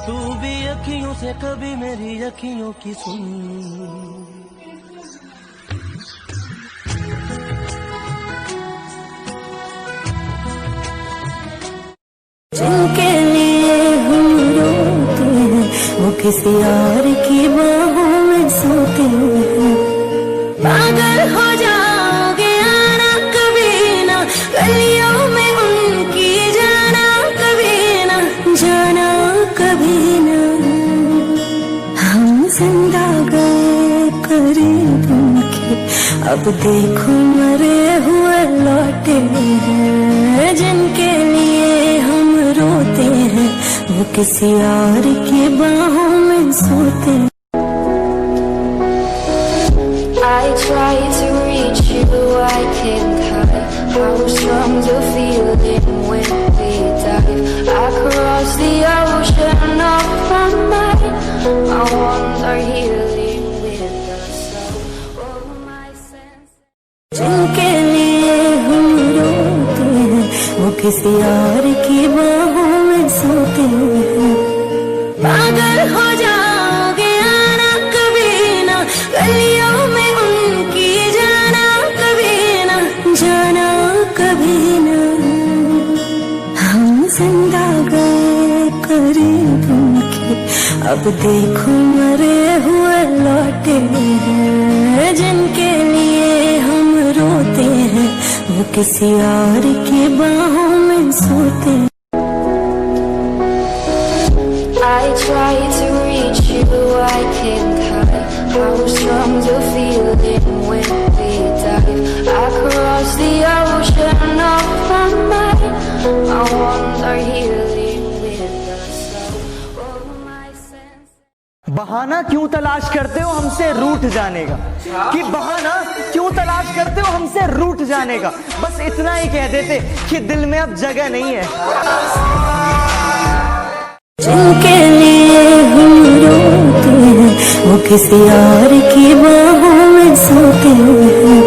तू भी अखियों से कभी मेरी अखियों की सुन। जिनके लिए हम रोते हैं वो किसी और की बाहों में सोते हैं। पागल हो जाओगे आना कभी ना गलियों में उनकी, जाना कभी ना, जाना कभी ना। हम जिंदा गए करीब उनके, अब देखो मरे हुए लौटे हैं। जिनके लिए हम रोते हैं वो किसी और की बाहों में सोते हैं। I try to reach you, I can't hide how strong the feeling when we dive across the ocean of my mind. I wonder healing with the soul of my senses. जिनके लिए हम रोते हैं वो किसी और की बाहों में सोते हैं। पागल हो जाओगे आना कभी ना गलियों में उनकी, जाना कभी ना, जाना कभी ना। हम जिंदा गए करीब उनके, अब देखो मरे हुए लौटे हैं। जिनके लिए हम रोते हैं वो किसी और की बाहों में सोते हैं। I try to reach you, I can't hide how strong the feeling when we dive across the ocean of my mind. I wonder healing with the soul of my senses. बहाना क्यों तलाश करते हो हमसे रूठ जाने का, कि बहाना क्यों तलाश करते हो हमसे रूठ जाने का। बस इतना ही कह देते कि दिल में अब जगह नहीं है। जिनके लिए हम रोते हैं वो किसी और की बाहों में सोते हैं।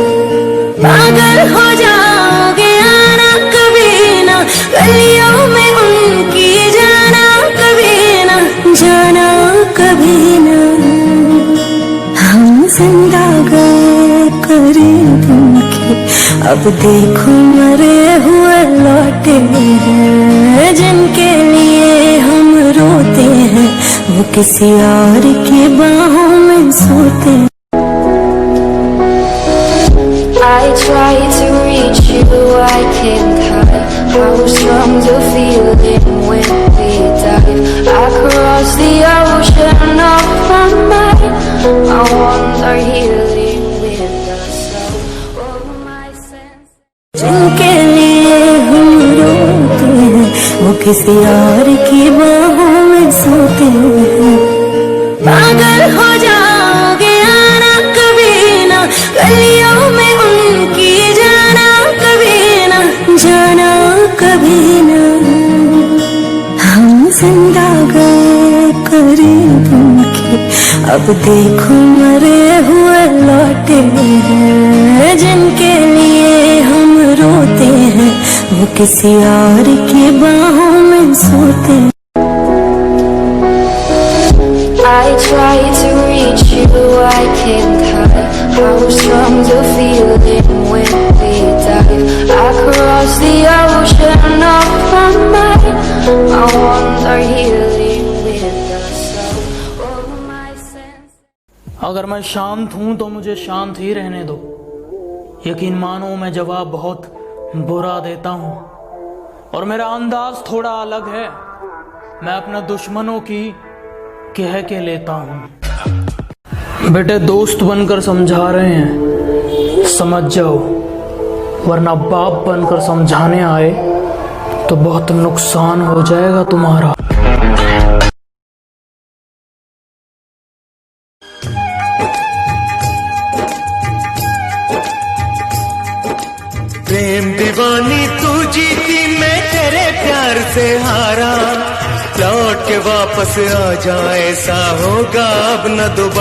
पागल हो जाओगे आना कभी ना गलियों में उनकी, जाना कभी ना, जाना कभी ना। हम जिंदा गए करीब उनके, अब देखो मरे हुए लौटे हैं। जिनके लिए हम रोते हैं वो किसी और की बाहों में सोते हैं। I try to reach you, I can't hide how strong the feeling when we dive across the ocean of my mind. I wonder healing with the soul of my senses. जिनके लिए हम रोते हैं वो किसी और की बाहों में सोते हैं। पागल हो जाओगे आना कभी ना गलियों में उनकी, जाना कभी ना, जाना कभी ना। हम जिंदा गए करीब उनके, अब देखो मरे हुए लौटे हैं। जिनके लिए हम रोते हैं वो किसी और की बाहों में सोते हैं। I try to reach you, I can't hide how strong the feeling when we dive across the ocean of my mind. I wonder healing with the soul of my senses. अगर मैं शांत हूं तो मुझे शांत ही रहने दो। यकीन मानो मैं जवाब बहुत बुरा देता हूं और मेरा अंदाज थोड़ा अलग है। मैं अपने दुश्मनों की कह के लेता हूं। बेटे दोस्त बनकर समझा रहे हैं, समझ जाओ, वरना बाप बनकर समझाने आए तो बहुत नुकसान हो जाएगा तुम्हारा। प्रेम दीवानी तू जीती, मैं तेरे प्यार से हारा। लौट के वापस आ जाए, ऐसा होगा अब न दोबारा।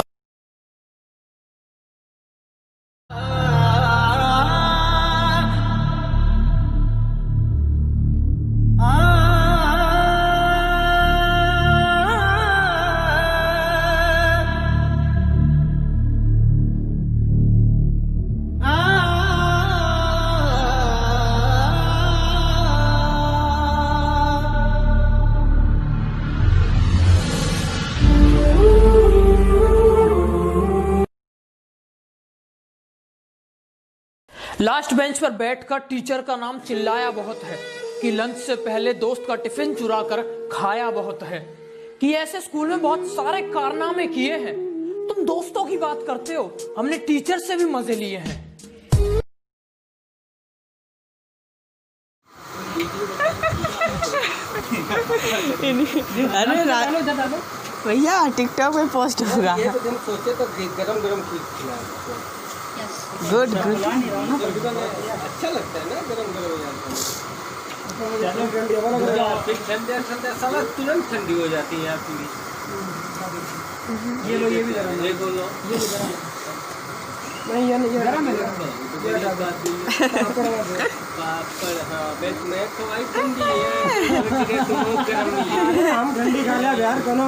लास्ट बेंच पर बैठकर टीचर का नाम चिल्लाया बहुत है, कि लंच से पहले दोस्त का टिफिन चुरा कर खाया बहुत है, कि ऐसे स्कूल में बहुत सारे कारनामे किए हैं। तुम दोस्तों की बात करते हो, हमने टीचर से भी मजे लिए हैं। अरे भैया टिकटॉक पे पोस्ट होगा। सोचे तो गरम गरम खीर खिलाए। Good good. अच्छा लगता है ना गरम गरम। साला तुरंत ठंडी हो जाती है यार पूरी। ये लो, ये भी गरम है। ये बोलो, ये भी गरम है। नहीं ये नहीं गरम है। पापड़ हाँ मैं तो आई ठंडी है। तुम गरम नहीं है। हम ठंडी खा लिया यार कोनो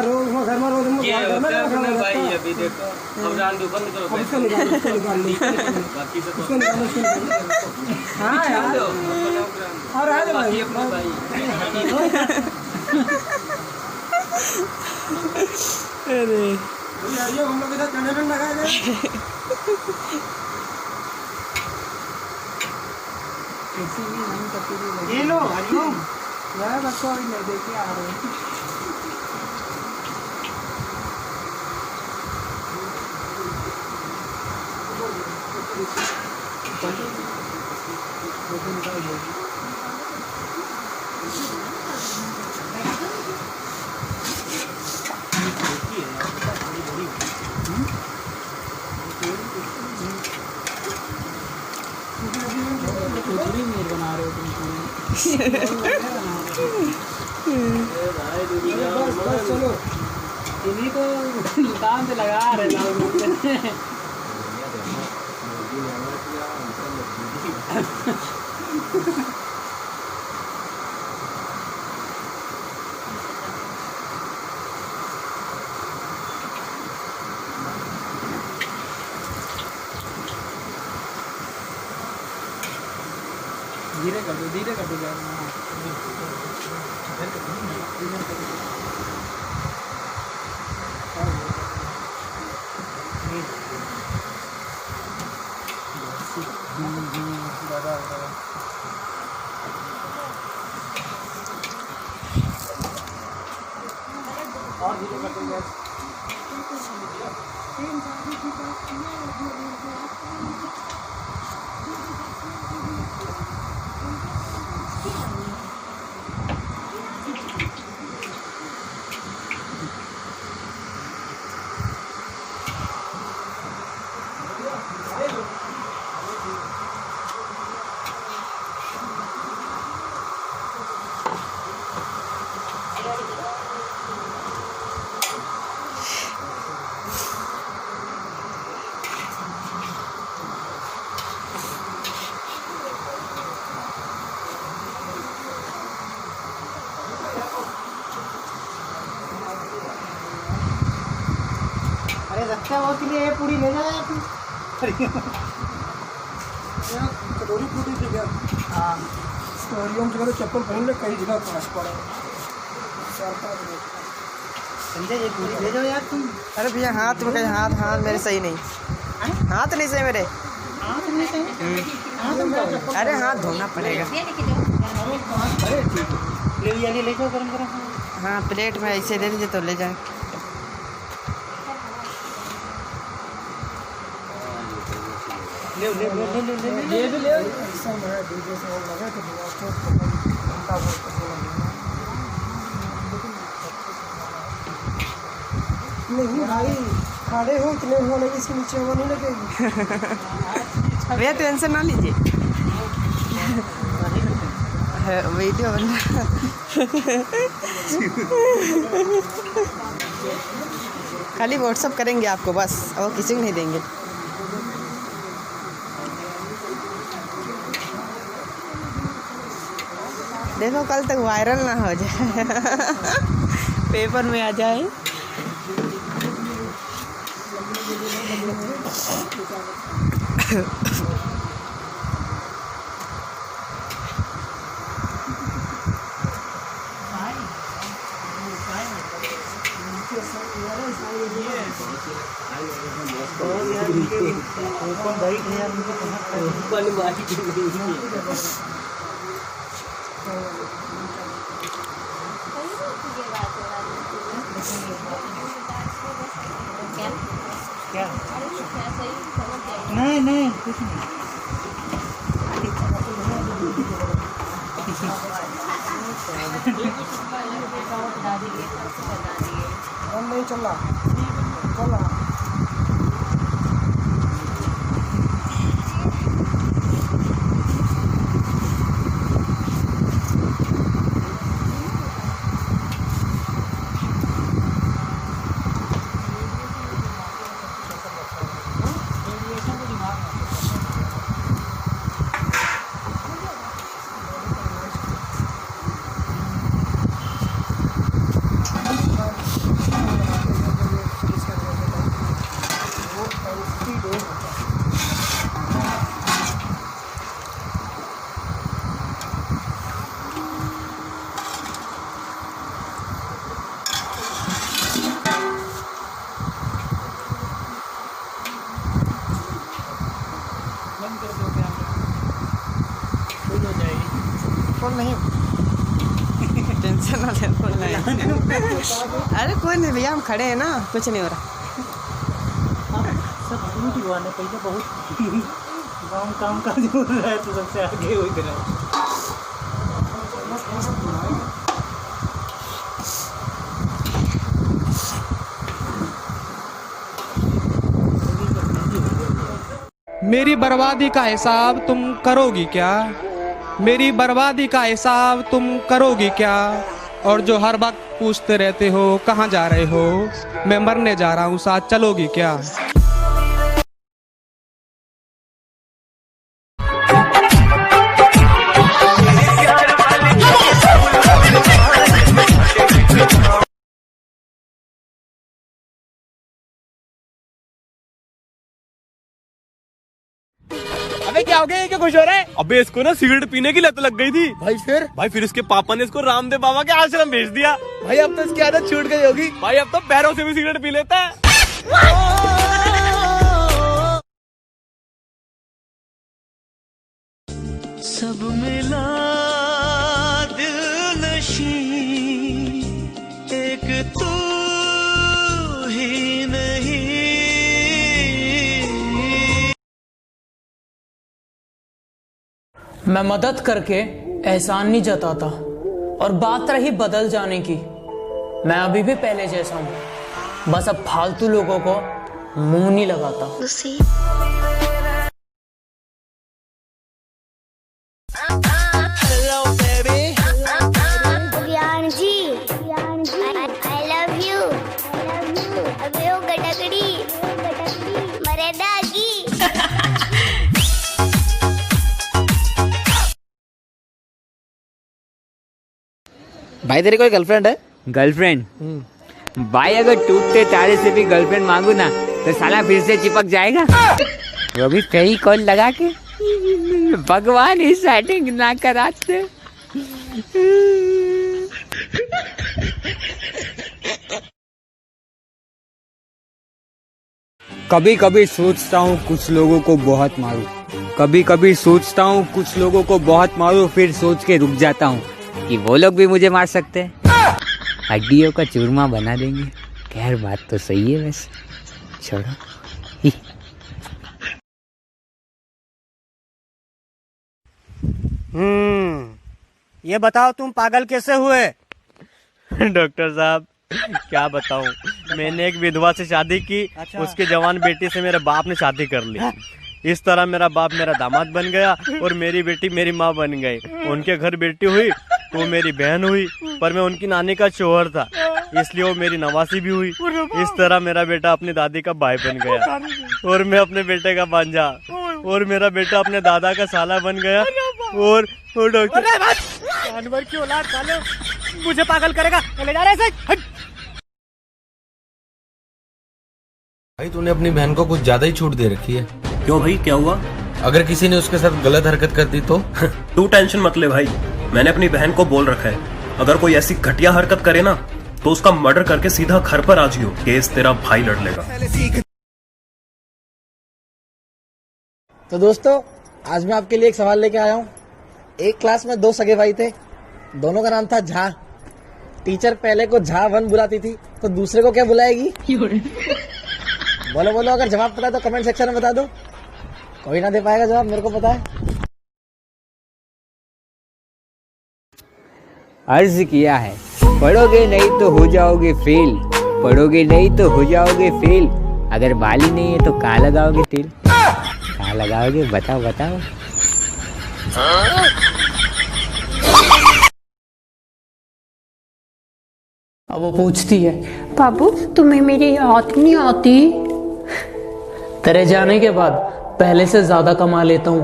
रोज घर में रोज में भाई। अभी देखो अब रान दुकान करो पैसे निकाल बाकी तो उसको निकालो। हां यार और आ भाई अपना भाई। अरे यार हम लोग इधर ठंडा ठंडा खा रहे ये लो हरिओम यार बच्चों अभी नहीं देखे आ रहे हैं। बना रहे हो तुम चलो इन्हीं को दुकान से लगा रहे धीरे कर दो और धीरे कर दो रखा हो के लिए पूरी ले जाए आप कटोरी फूटी थी क्या? हाँ हरिओम जगह तो चप्पल पहन ले कई जगह पास पड़ा संजय ये पूरी ले जाओ यार तुम। अरे भैया हाथ में हाथ मेरे सही नहीं। हाथ नहीं सही मेरे। अरे हाथ धोना पड़ेगा। ले जाओ गरम गरम। हाँ प्लेट में ऐसे दे दीजिए तो ले जाए। ले ये भी ले ऐसा है डीजे से वो लगा तो नहीं भाई खड़े हो इतने होने की इसके नीचे हवा नहीं लगेगी। भैया टेंशन ना लीजिए वीडियो बन रहा। खाली व्हाट्सअप करेंगे आपको बस, और किसी को नहीं देंगे। देखो कल तक वायरल ना हो जाए पेपर में आ जाए। नहीं नहीं कुछ नहीं। नहीं चल रहा। नहीं टेंशन ना ले, फोन नहीं। अरे कोई नहीं भैया, हम खड़े हैं ना, कुछ नहीं हो रहा। सब पहले बहुत गाँव काम काज हो रहा है तो सबसे आगे हो रहा है। मेरी बर्बादी का हिसाब तुम करोगी क्या? मेरी बर्बादी का हिसाब तुम करोगी क्या? और जो हर वक्त पूछते रहते हो कहाँ जा रहे हो, मैं मरने जा रहा हूँ, साथ चलोगी क्या? अबे क्या हो गया, ये क्या खुश हो रहा है? अबे इसको ना सिगरेट पीने की लत लग गई थी भाई फिर इसके पापा ने इसको रामदेव बाबा के आश्रम भेज दिया भाई। अब तो इसकी आदत छूट गई होगी भाई, अब तो पैरों से भी सिगरेट पी लेता है। सब मिला दिल नशी, एक तू ही नहीं। मैं मदद करके एहसान नहीं जताता, और बात रही बदल जाने की, मैं अभी भी पहले जैसा हूँ, बस अब फालतू लोगों को मुंह नहीं लगाता। Hello baby, ji I love you। अबे ओ गटकड़ी मरेदागी। भाई तेरी कोई गर्लफ्रेंड है? गर्लफ्रेंड? भाई अगर टूटते तारे से भी गर्लफ्रेंड मांगू ना तो साला फिर से चिपक जाएगा, वो भी कई कॉल लगा के। भगवान ही सेटिंग ना कराते। कभी कभी सोचता हूँ कुछ लोगों को बहुत मारूं, कभी कभी सोचता हूँ कुछ लोगों को बहुत मारूं, फिर सोच के रुक जाता हूँ कि वो लोग भी मुझे मार सकते हैं, हड्डियों का चूरमा बना देंगे। खैर बात तो सही है वैसे, छोड़ो। ये बताओ तुम पागल कैसे हुए? डॉक्टर साहब क्या बताऊं, मैंने एक विधवा से शादी की। अच्छा। उसके जवान बेटी से मेरे बाप ने शादी कर ली। इस तरह मेरा बाप मेरा दामाद बन गया और मेरी बेटी मेरी माँ बन गई। उनके घर बेटी हुई तो मेरी बहन हुई, पर मैं उनकी नानी का शोहर था इसलिए वो मेरी नवासी भी हुई। इस तरह मेरा बेटा अपनी दादी का भाई बन गया और मैं अपने बेटे का भांजा, और मेरा बेटा अपने दादा का साला बन गया। और डॉक्टर जानवर की औलाद साले मुझे पागल करेगा, ले जा रहा है हट। भाई तूने अपनी बहन को कुछ ज्यादा ही छूट दे रखी है। क्यों भाई, क्या हुआ? अगर किसी ने उसके साथ गलत हरकत कर दी तो? तू टेंशन मत ले भाई, मैंने अपनी बहन को बोल रखा है अगर कोई ऐसी घटिया हरकत करे ना तो उसका मर्डर करके सीधा घर पर आ जियो, केस तेरा भाई लड़ लेगा। तो दोस्तों, आज मैं आपके लिए एक सवाल लेके आया हूँ। एक क्लास में 2 सगे भाई थे, दोनों का नाम था झा। टीचर पहले को झा 1 बुलाती थी, तो दूसरे को क्या बुलाएगी? बोलो बोलो, अगर जवाब पता है तो कमेंट सेक्शन में बता दो। कोई ना दे पाएगा जवाब, मेरे को पता है। अर्ज किया है, पढ़ोगे नहीं तो हो जाओगे फेल, पढ़ोगे नहीं तो हो जाओगे फेल। अगर बाली नहीं है तो कहाँ लगाओगे तिल? कहाँ लगाओगे? बताओ बताओ। अब वो पूछती है, बाबू तुम्हें मेरी याद नहीं आती? तेरे जाने के बाद पहले से ज्यादा कमा लेता हूँ,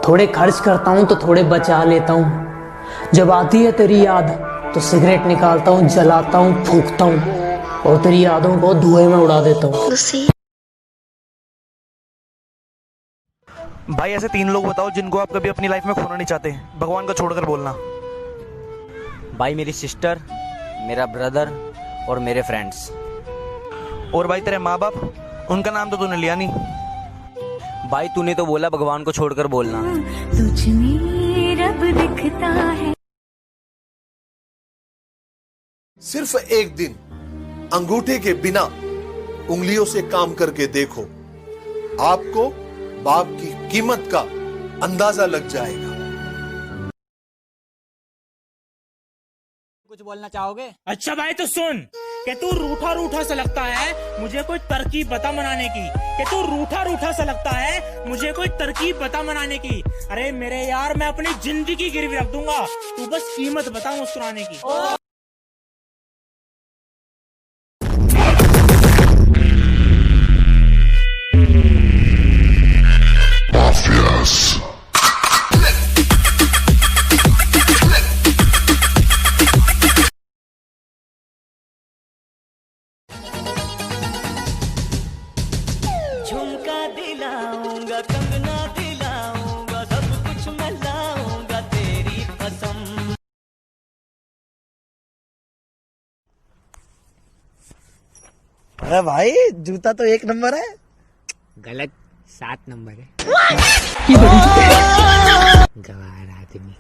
थोड़े खर्च करता हूँ तो थोड़े बचा लेता हूँ। जब आती है तेरी याद तो सिगरेट निकालता हूँ, जलाता हूँ, फूंकता हूँ और तेरी यादों को धुएं में उड़ा देता हूँ। भाई ऐसे 3 लोग बताओ जिनको आप कभी अपनी लाइफ में खोना नहीं चाहते, भगवान को छोड़कर बोलना। भाई मेरी सिस्टर, मेरा ब्रदर और मेरे फ्रेंड्स। और भाई तेरे माँ बाप, उनका नाम तो तूने लिया नहीं। भाई तूने तो बोला भगवान को छोड़कर बोलना। तुझ में रब दिखता है। सिर्फ एक दिन अंगूठे के बिना उंगलियों से काम करके देखो, आपको बाप की कीमत का अंदाजा लग जाएगा। कुछ बोलना चाहोगे? अच्छा भाई तो सुन, कि तू रूठा रूठा सा लगता है, मुझे कोई तरकीब बता मनाने की। कि तू रूठा रूठा सा लगता है, मुझे कोई तरकीब बता मनाने की। अरे मेरे यार, मैं अपनी जिंदगी गिरवी रख दूंगा, तू बस कीमत बता मुस्कुराने की। झुमका दिलाऊंगा, कंगना दिलाऊंगा, सब कुछ मैं लाऊंगा तेरी कसम। अरे भाई, जूता तो 1 नंबर है। गलत, 7 नंबर है। गवार आदमी।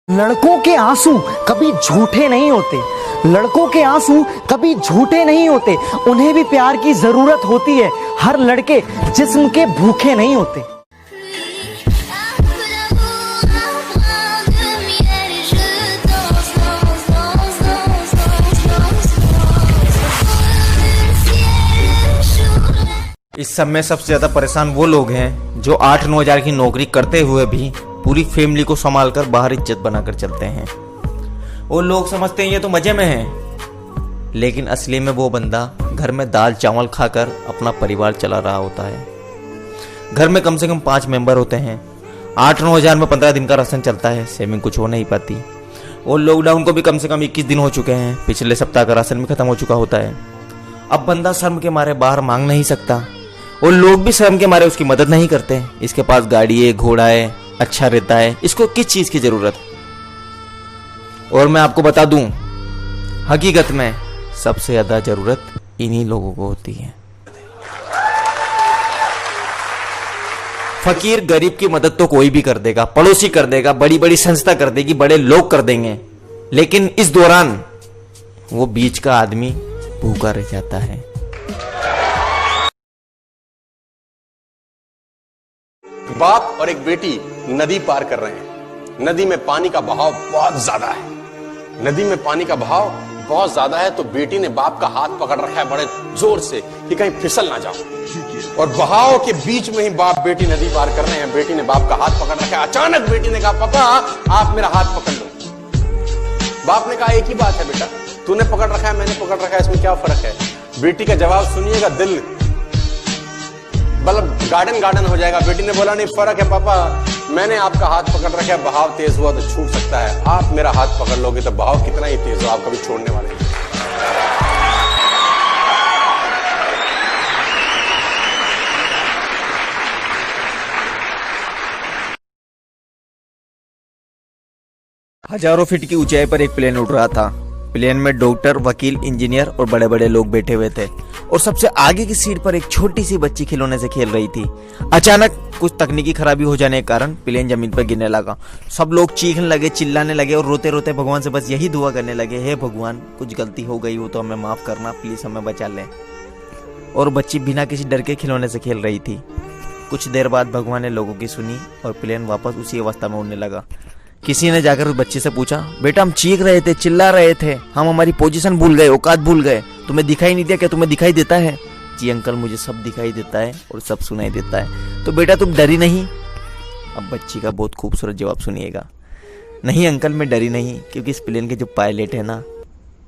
लड़कों के आंसू कभी झूठे नहीं होते, लड़कों के आंसू कभी झूठे नहीं होते। उन्हें भी प्यार की जरूरत होती है। हर लड़के जिस्म के भूखे नहीं होते। इस सब में सबसे ज्यादा परेशान वो लोग हैं जो 8-9 हजार की नौकरी करते हुए भी पूरी फैमिली को संभाल कर बाहर इज्जत बनाकर चलते हैं। वो लोग समझते हैं ये तो मजे में है, लेकिन असली में वो बंदा घर में दाल चावल खाकर अपना परिवार चला रहा होता है। घर में कम से कम 5 मेंबर होते हैं, 8-9 हजार में 15 दिन का राशन चलता है, सेविंग कुछ हो नहीं पाती। और लॉकडाउन को भी कम से कम 21 दिन हो चुके हैं, पिछले सप्ताह का राशन भी खत्म हो चुका होता है। अब बंदा शर्म के मारे बाहर मांग नहीं सकता, और लोग भी शर्म के मारे उसकी मदद नहीं करते। इसके पास गाड़ी है, घोड़ा है, अच्छा रहता है, इसको किस चीज की जरूरत। और मैं आपको बता दूं, हकीकत में सबसे ज्यादा जरूरत इन्हीं लोगों को होती है। फकीर गरीब की मदद तो कोई भी कर देगा, पड़ोसी कर देगा, बड़ी बड़ी संस्था कर देगी, बड़े लोग कर देंगे, लेकिन इस दौरान वो बीच का आदमी भूखा रह जाता है। बाप और एक बेटी नदी पार कर रहे हैं। नदी में पानी का बहाव बहुत ज्यादा है। नदी में पानी का बहाव बहुत ज्यादा है, तो बेटी ने बाप का हाथ पकड़ रखा है बड़े जोर से कि कहीं फिसल ना जाओ। और बहाव के बीच में ही बाप बेटी नदी पार कर रहे हैं। बेटी ने बाप का हाथ पकड़ रखा है। अचानक बेटी ने कहा, पापा आप मेरा हाथ पकड़ लो। बाप ने कहा, एक ही बात है बेटा, तूने पकड़ रखा है, मैंने पकड़ रखा है, इसमें क्या फर्क है। बेटी का जवाब सुनिएगा, दिल मतलब गार्डन हो जाएगा। बेटी ने बोला, नहीं फर्क है पापा, मैंने आपका हाथ पकड़ रखा है, बहाव तेज हुआ तो छूट सकता है, आप मेरा हाथ पकड़ लोगे तो बहाव कितना ही तेज हो, आप कभी छोड़ने वाले नहीं। हजारों फीट की ऊंचाई पर एक प्लेन उड़ रहा था। प्लेन में डॉक्टर, वकील, इंजीनियर और बड़े बड़े लोग बैठे हुए थे और सबसे आगे की सीट पर एक छोटी सी बच्ची खिलौने से खेल रही थी। अचानक कुछ तकनीकी खराबी हो जाने के कारण प्लेन जमीन पर गिरने लगा। सब लोग चीखने लगे, चिल्लाने लगे और रोते रोते भगवान से बस यही दुआ करने लगे, हे भगवान, कुछ गलती हो गई हो तो हमें माफ करना, प्लीज हमें बचा लें। और बच्ची बिना किसी डर के खिलौने से खेल रही थी। कुछ देर बाद भगवान ने लोगों की सुनी और प्लेन वापस उसी अवस्था में उड़ने लगा। किसी ने जाकर उस बच्चे से पूछा, बेटा हम चीख रहे थे, चिल्ला रहे थे, हम हमारी पोजीशन भूल गए, औकात भूल गए, तुम्हें दिखाई नहीं दिया क्या? तुम्हें दिखाई देता है? जी अंकल, मुझे सब दिखाई देता है और सब सुनाई देता है। तो बेटा तुम डरी नहीं? अब बच्ची का बहुत खूबसूरत जवाब सुनिएगा, नहीं अंकल मैं डरी नहीं, क्योंकि इस प्लेन के जो पायलट है ना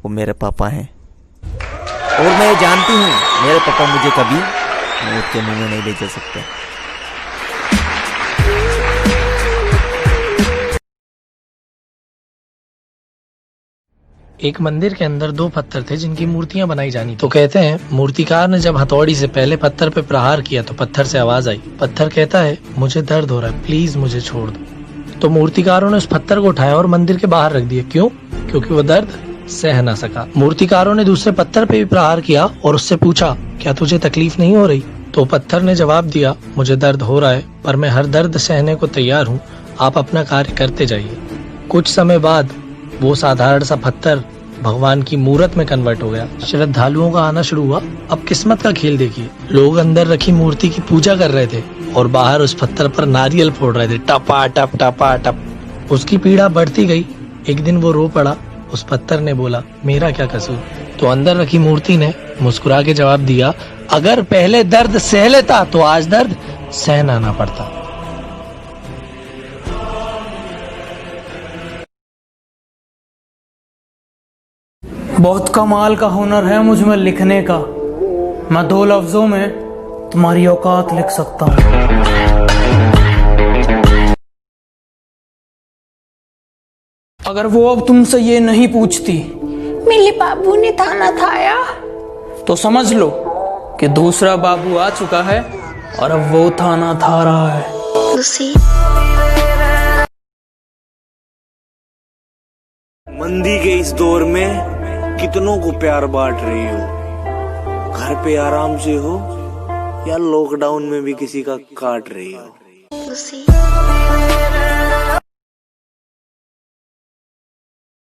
वो मेरे पापा हैं और मैं जानती हूँ मेरे पापा मुझे कभी मौत के मुंह में नहीं ले जा सकते। एक मंदिर के अंदर दो पत्थर थे जिनकी मूर्तियां बनाई जानी। तो कहते हैं मूर्तिकार ने जब हथौड़ी से पहले पत्थर पे प्रहार किया तो पत्थर से आवाज आई। पत्थर कहता है, मुझे दर्द हो रहा है, प्लीज मुझे छोड़ दो। तो मूर्तिकारों ने उस पत्थर को उठाया और मंदिर के बाहर रख दिया। क्यों? क्योंकि वो दर्द सह ना सका। मूर्तिकारों ने दूसरे पत्थर पे भी प्रहार किया और उससे पूछा, क्या तुझे तकलीफ नहीं हो रही? तो पत्थर ने जवाब दिया, मुझे दर्द हो रहा है पर मैं हर दर्द सहने को तैयार हूँ, आप अपना कार्य करते जाइए। कुछ समय बाद वो साधारण सा पत्थर भगवान की मूर्त में कन्वर्ट हो गया। श्रद्धालुओं का आना शुरू हुआ। अब किस्मत का खेल देखिए, लोग अंदर रखी मूर्ति की पूजा कर रहे थे और बाहर उस पत्थर पर नारियल फोड़ रहे थे, टपा टप टपा टप। उसकी पीड़ा बढ़ती गई। एक दिन वो रो पड़ा। उस पत्थर ने बोला, मेरा क्या कसूर? तो अंदर रखी मूर्ति ने मुस्कुरा के जवाब दिया, अगर पहले दर्द सह लेता तो आज दर्द सहना ना पड़ता। बहुत कमाल का हुनर है मुझ में लिखने का। मैं 2 लफ्जों में तुम्हारी औकात लिख सकता हूँ। अगर वो अब तुमसे ये नहीं पूछती मेरे बाबू ने थाना थाया, तो समझ लो कि दूसरा बाबू आ चुका है और अब वो थाना था रहा है। मंदी के इस दौर में कितनों को प्यार बांट रही हो, घर पे आराम से हो या लॉकडाउन में भी किसी का काट रही हो।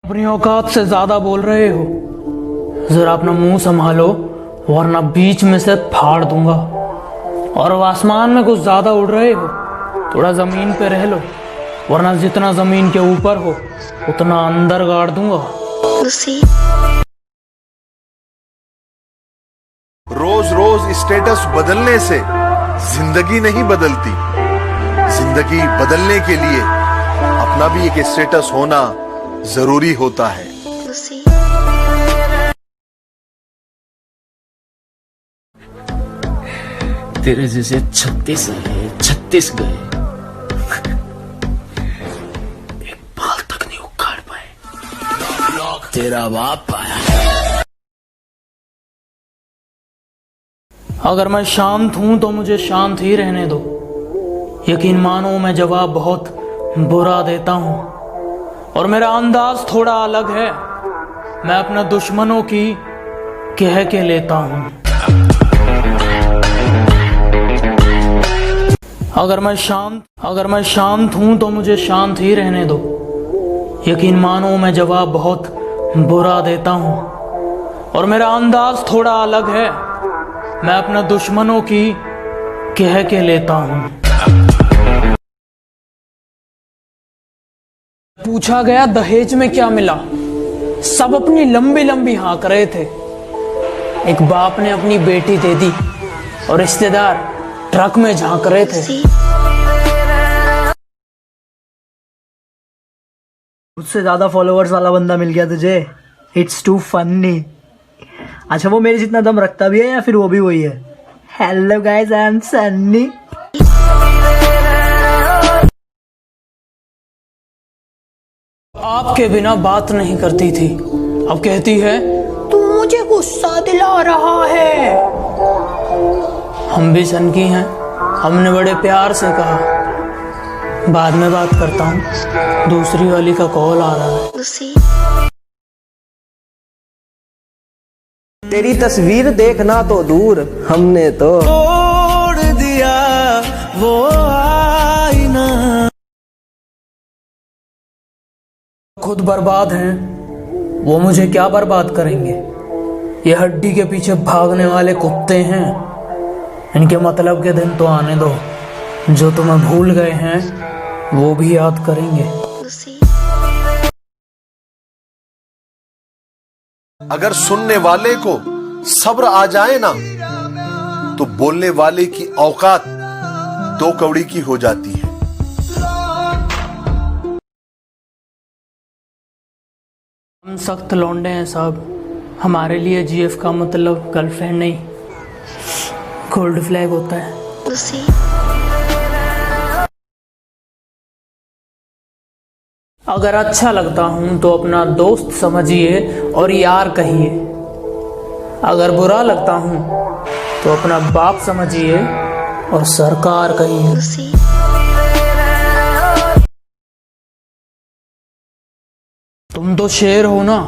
अपनी औकात से ज्यादा बोल रहे हो, जरा अपना मुंह संभालो वरना बीच में से फाड़ दूंगा। और अब आसमान में कुछ ज्यादा उड़ रहे हो, थोड़ा जमीन पे रह लो वरना जितना जमीन के ऊपर हो उतना अंदर गाड़ दूंगा। रोज रोज स्टेटस बदलने से जिंदगी नहीं बदलती। जिंदगी बदलने के लिए अपना भी एक स्टेटस होना जरूरी होता है। तेरे जैसे 36 आए, 36 गए, एक बाल तक नहीं उखाड़ पाए। तेरा बाप आया। अगर मैं शांत हूं तो मुझे शांत ही रहने दो। यकीन मानो मैं जवाब बहुत बुरा देता हूं और मेरा अंदाज थोड़ा अलग है। मैं अपने दुश्मनों की कह के लेता हूं। अगर मैं शांत हूं तो मुझे शांत ही रहने दो। यकीन मानो मैं जवाब बहुत बुरा देता हूं और मेरा अंदाज थोड़ा अलग है। मैं अपने दुश्मनों की कह के लेता हूं। पूछा गया दहेज में क्या मिला, सब अपनी लंबी लंबी हाँक रहे थे। एक बाप ने अपनी बेटी दे दी और रिश्तेदार ट्रक में झांक रहे थे। मुझसे ज्यादा फॉलोअर्स वाला बंदा मिल गया तुझे। It's to funny. अच्छा वो मेरे जितना दम रखता भी है या फिर वो भी वही है? Hello guys, I am Sunny. आपके बिना बात नहीं करती थी, अब कहती है तू मुझे गुस्सा दिला रहा है। हम भी सन की हैं, हमने बड़े प्यार से कहा बाद में बात करता हूँ, दूसरी वाली का कॉल आ रहा है। तेरी तस्वीर देखना तो दूर, हमने तो तोड़ दिया वो आईना। खुद बर्बाद हैं, वो मुझे क्या बर्बाद करेंगे। ये हड्डी के पीछे भागने वाले कुत्ते हैं, इनके मतलब के दिन तो आने दो। जो तुम्हें भूल गए हैं वो भी याद करेंगे। अगर सुनने वाले को सब्र आ जाए ना, तो बोलने वाले की औकात 2 कौड़ी की हो जाती है। हम सख्त लौंडे हैं साहब, हमारे लिए जीएफ का मतलब गर्लफ्रेंड नहीं, गोल्ड फ्लैग होता है। अगर अच्छा लगता हूं तो अपना दोस्त समझिए और यार कहिए। अगर बुरा लगता हूं तो अपना बाप समझिए और सरकार कहिए। तुम तो शेर हो ना,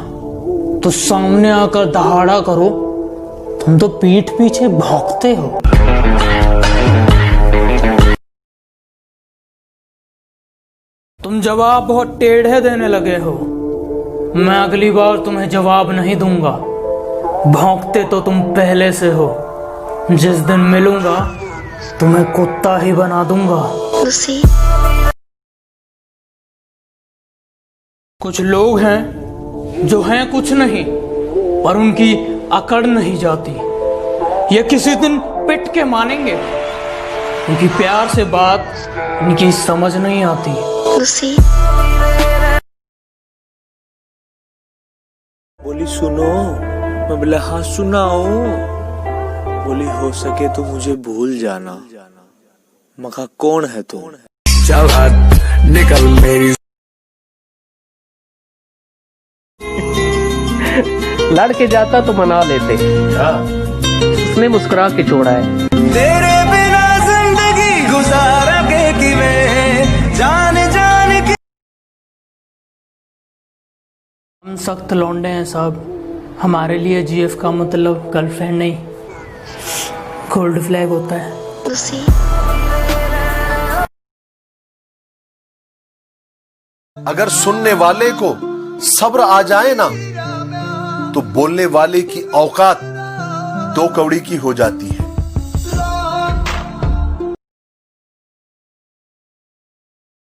तो सामने आकर दहाड़ा करो। तुम तो पीठ पीछे भौंकते हो। तुम जवाब बहुत टेढ़े देने लगे हो। मैं अगली बार तुम्हें जवाब नहीं दूंगा। भौंकते तो तुम पहले से हो। जिस दिन मिलूंगा तुम्हें कुत्ता ही बना दूंगा। कुछ लोग हैं जो हैं कुछ नहीं, पर उनकी अकड़ नहीं जाती। ये किसी दिन पिट के मानेंगे, उनकी प्यार से बात इनकी समझ नहीं आती। बोली सुनो, मैं बोला हाँ सुनाओ। बोली हो सके तो मुझे भूल जाना। मैं कहा कौन है तुम? चल निकल मेरी। लड़के जाता तो मना लेते, उसने मुस्कुरा के छोड़ा है। तेरे बिना जिंदगी गुजारा के किवे जान जान के। हम सख्त लौंडे हैं साहब, हमारे लिए जीएफ का मतलब गर्लफ्रेंड नहीं, गोल्ड फ्लैग होता है। अगर सुनने वाले को सब्र आ जाए ना, तो बोलने वाले की औकात 2 कौड़ी की हो जाती है।